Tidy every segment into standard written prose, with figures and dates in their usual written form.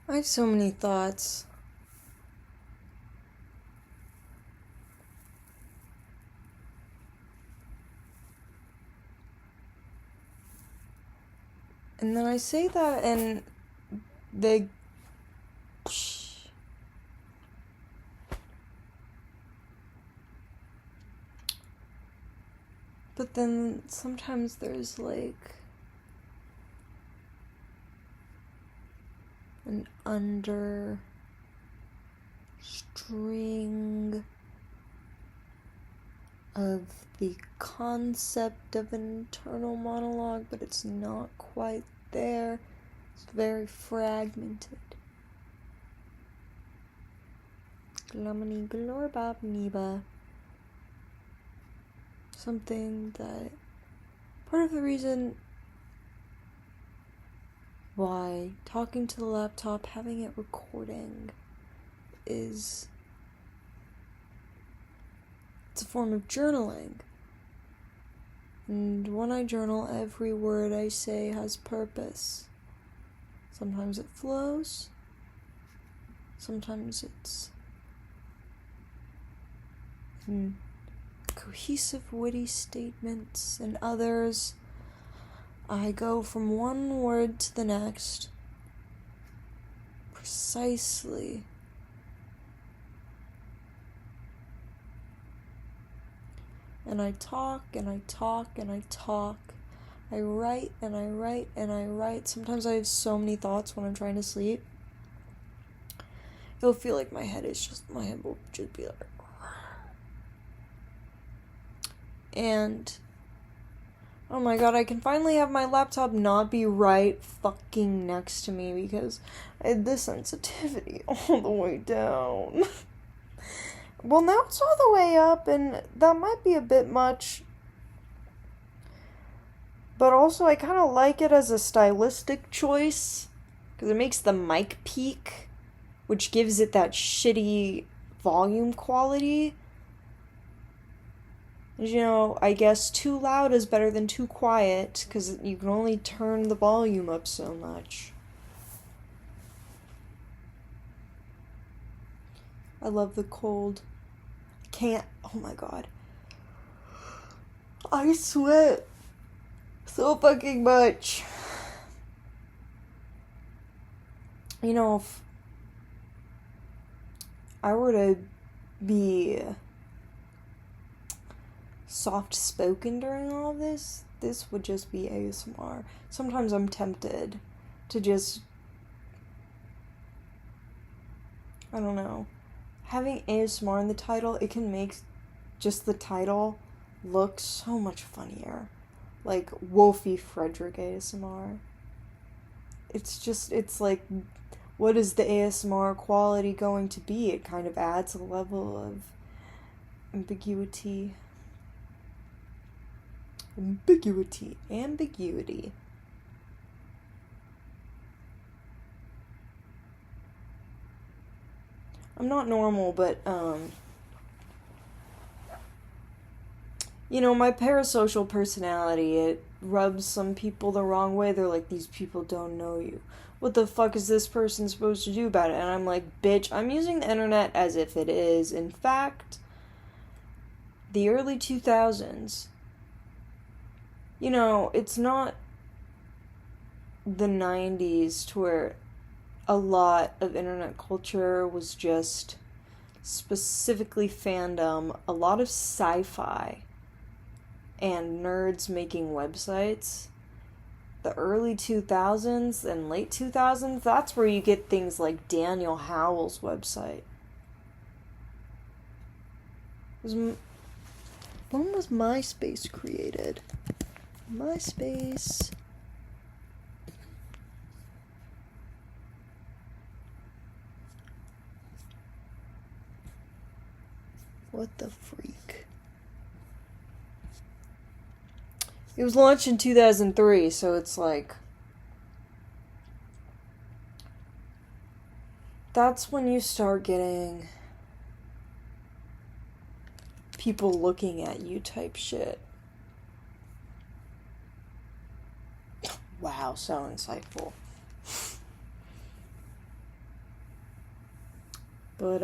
I have so many thoughts. And then I say that and they... But then sometimes there's like an understring of the concept of an internal monologue, but it's not quite there. It's very fragmented. Glamini Glorbob Neba. Something that part of the reason why talking to the laptop, having it recording, is it's a form of journaling. And when I journal, every word I say has purpose. Sometimes it flows, sometimes it's cohesive, witty statements, and others I go from one word to the next precisely. And I talk and I talk and I talk. I write and I write and I write. Sometimes I have so many thoughts when I'm trying to sleep. It'll feel like my head will just be like... And oh my god, I can finally have my laptop not be right fucking next to me because I had this sensitivity all the way down. Well, now it's all the way up, and that might be a bit much. But also, I kind of like it as a stylistic choice because it makes the mic peak, which gives it that shitty volume quality. You know, I guess too loud is better than too quiet, because you can only turn the volume up so much. I love the cold. Can't, oh my god. I sweat so fucking much. You know, if I were to be soft-spoken during all of this would just be ASMR. Sometimes I'm tempted to just, I don't know, having ASMR in the title, it can make just the title look so much funnier. Like Wolfie Frederick ASMR. It's like, what is the ASMR quality going to be? It kind of adds a level of ambiguity. I'm not normal, but, you know, my parasocial personality, it rubs some people the wrong way. They're like, these people don't know you. What the fuck is this person supposed to do about it? And I'm like, bitch, I'm using the internet as if it is, in fact, the early 2000s. You know, it's not the 90s to where a lot of internet culture was just specifically fandom, a lot of sci-fi, and nerds making websites. The early 2000s and late 2000s, that's where you get things like Daniel Howell's website. When was MySpace created? MySpace. What the freak? It was launched in 2003, so it's like... That's when you start getting people looking at you type shit. Wow, so insightful. But,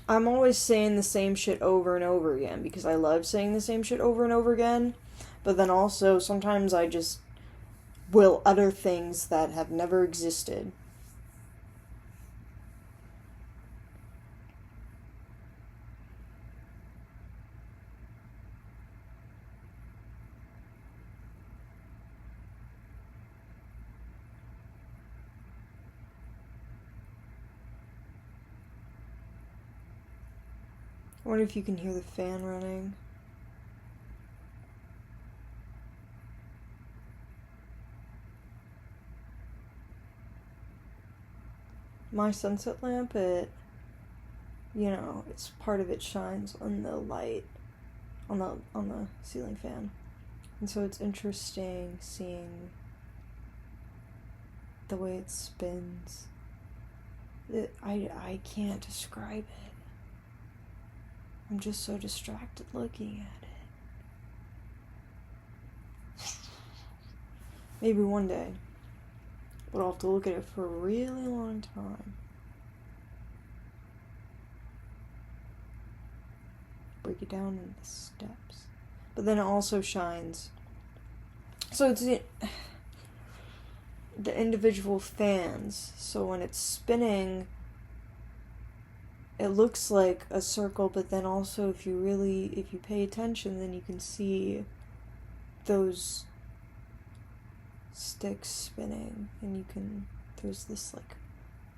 I'm always saying the same shit over and over again because I love saying the same shit over and over again. But then also, sometimes I just will utter things that have never existed. I wonder if you can hear the fan running. My sunset lamp, it's part of it shines on the light, on the ceiling fan. And so it's interesting seeing the way it spins. I can't describe it. I'm just so distracted looking at it. Maybe one day, but I'll have to look at it for a really long time. Break it down in the steps. But then it also shines. So it's the individual fans. So when it's spinning, it looks like a circle, but then also if you pay attention, then you can see those sticks spinning, and there's this like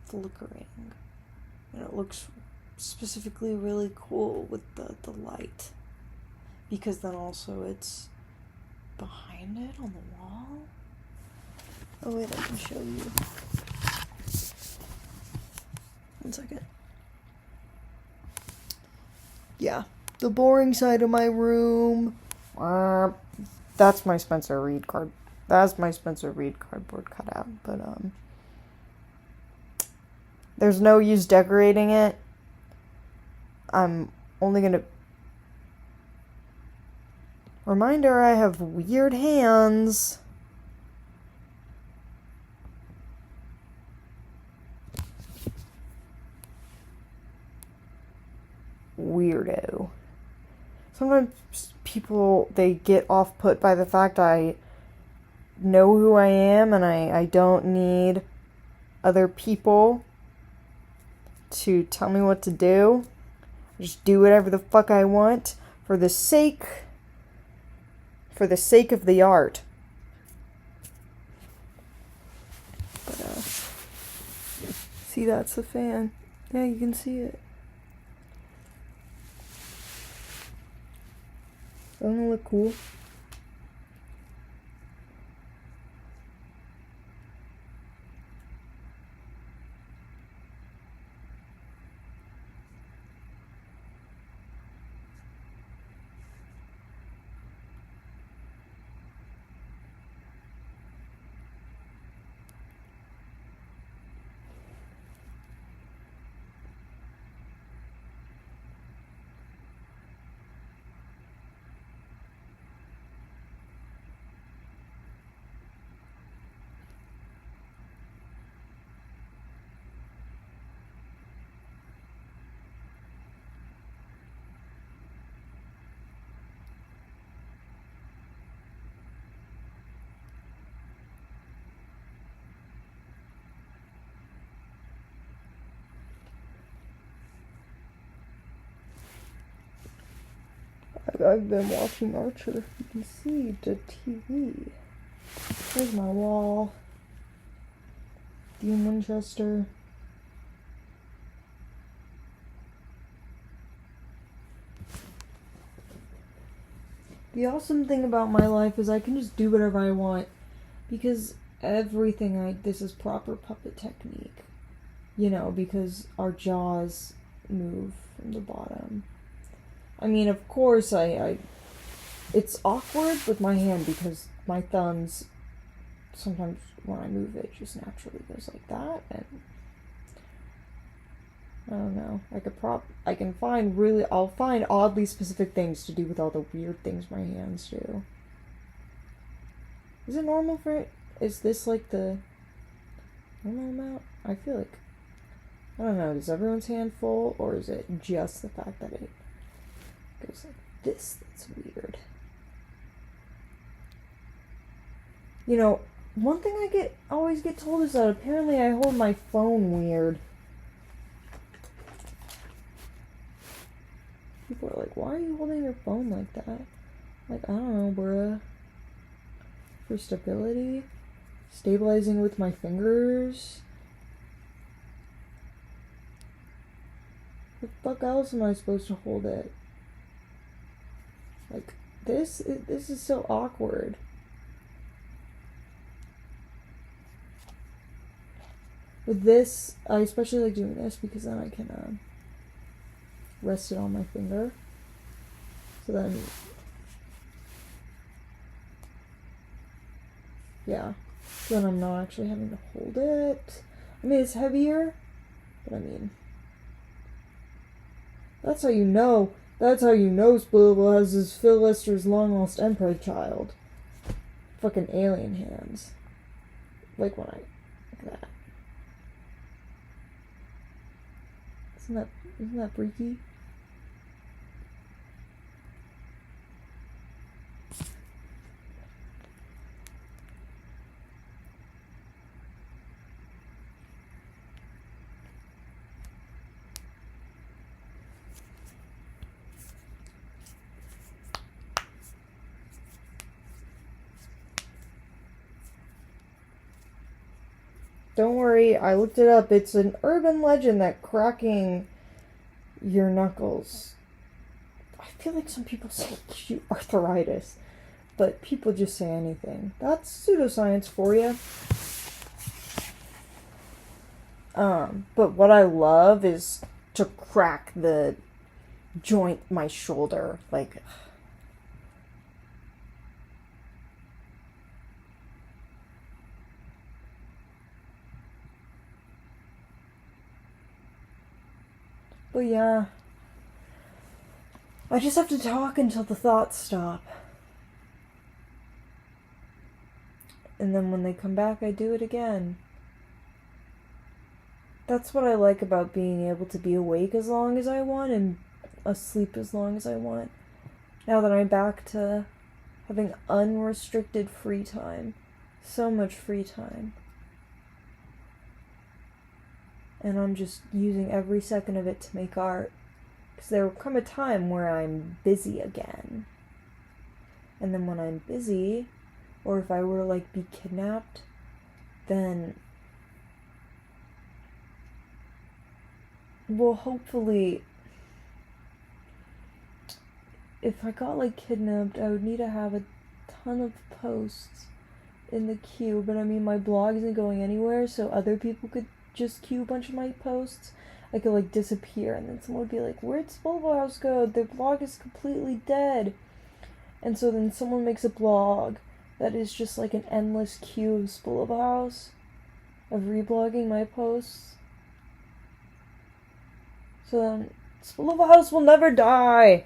flickering, and it looks specifically really cool with the light, because then also it's behind it on the wall. Oh wait, I can show you. One second. Yeah, the boring side of my room. That's my Spencer Reid card. That's my Spencer Reid cardboard cutout. But there's no use decorating it. I'm only gonna. Reminder: I have weird hands. Weirdo. Sometimes people, they get off-put by the fact I know who I am, and I don't need other people to tell me what to do. I just do whatever the fuck I want for the sake of the art. But see, that's the fan. Yeah, you can see it. Doesn't it look cool? I've been watching Archer. You can see the TV. There's my wall. Dean Winchester. The awesome thing about my life is I can just do whatever I want, because this is proper puppet technique. Because our jaws move from the bottom. I mean, of course, it's awkward with my hand because my thumbs, sometimes when I move it just naturally goes like that, and I don't know. I'll find oddly specific things to do with all the weird things my hands do. Is it normal is this like the normal amount? I feel like I don't know, does everyone's hand full, or is it just the fact that it goes like this that's weird? You know, one thing I always get told is that apparently I hold my phone weird. People are like, why are you holding your phone like that? Like, I don't know, bruh. For stability? Stabilizing with my fingers? The fuck else am I supposed to hold it? Like, this is so awkward. With this, I especially like doing this because then I can rest it on my finger. So then, yeah. So then I'm not actually having to hold it. I mean, it's heavier, but I mean, that's how you know. That's how you know Spoolable has his Phil Lester's long lost Emperor child. Fucking alien hands. Like when I, like that. Isn't that freaky? Don't worry, I looked it up. It's an urban legend that cracking your knuckles. I feel like some people say you arthritis, but people just say anything. That's pseudoscience for you. But what I love is to crack the joint, my shoulder, like. But yeah, I just have to talk until the thoughts stop. And then when they come back, I do it again. That's what I like about being able to be awake as long as I want and asleep as long as I want. Now that I'm back to having unrestricted free time. So much free time. And I'm just using every second of it to make art. Because there will come a time where I'm busy again. And then when I'm busy, or if I were to like be kidnapped, then, well, hopefully, if I got like kidnapped, I would need to have a ton of posts in the queue. But I mean, my blog isn't going anywhere, so other people could just queue a bunch of my posts. I could like disappear, and then someone would be like, "Where'd Spoolable House go? Their blog is completely dead." And so then someone makes a blog that is just like an endless queue of Spoolable House, of reblogging my posts. So then Spoolable House will never die.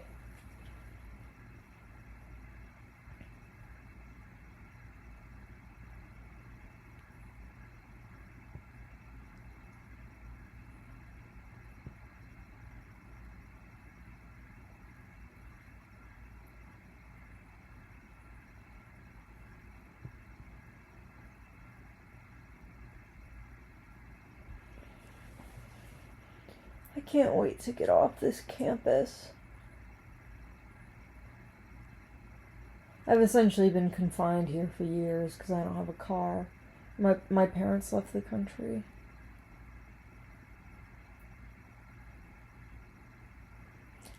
I can't wait to get off this campus. I've essentially been confined here for years because I don't have a car. My parents left the country.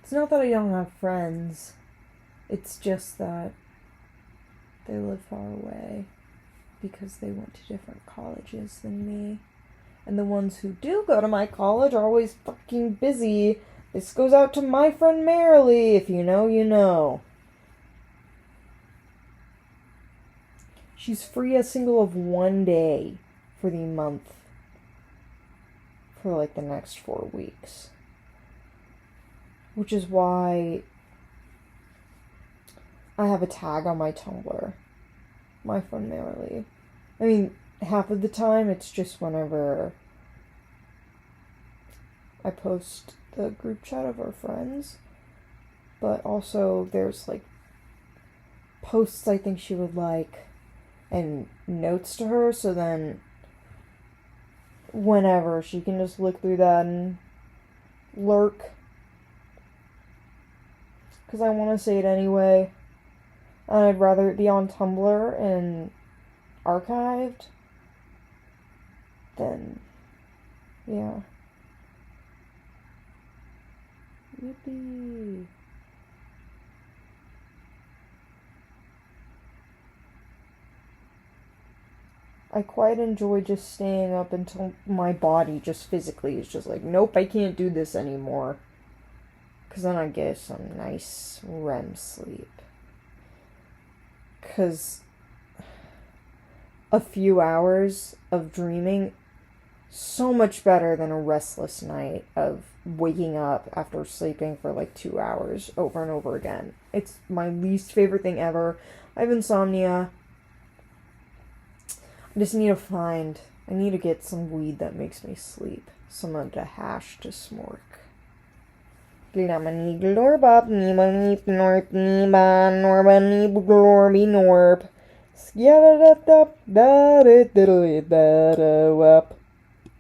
It's not that I don't have friends. It's just that they live far away because they went to different colleges than me. And the ones who do go to my college are always fucking busy. This goes out to my friend Marilee. If you know, you know. She's free a single of one day for the month. For like the next 4 weeks. Which is why I have a tag on my Tumblr. My friend Marilee. I mean, half of the time it's just whenever I post the group chat of our friends, but also there's like posts I think she would like and notes to her, so then whenever she can just look through that and lurk, because I want to say it anyway. And I'd rather it be on Tumblr and archived than, yeah. Yippee. I quite enjoy just staying up until my body just physically is just like, nope, I can't do this anymore. Because then I get some nice REM sleep. Because a few hours of dreaming, so much better than a restless night of waking up after sleeping for like 2 hours over and over again. It's my least favorite thing ever. I have insomnia. I just need I need to get some weed that makes me sleep. Some of the hash to smork. Glamani glorbop, nimani norp, niban, norbani glorby norp. Skiyadadap, da da da da da wap.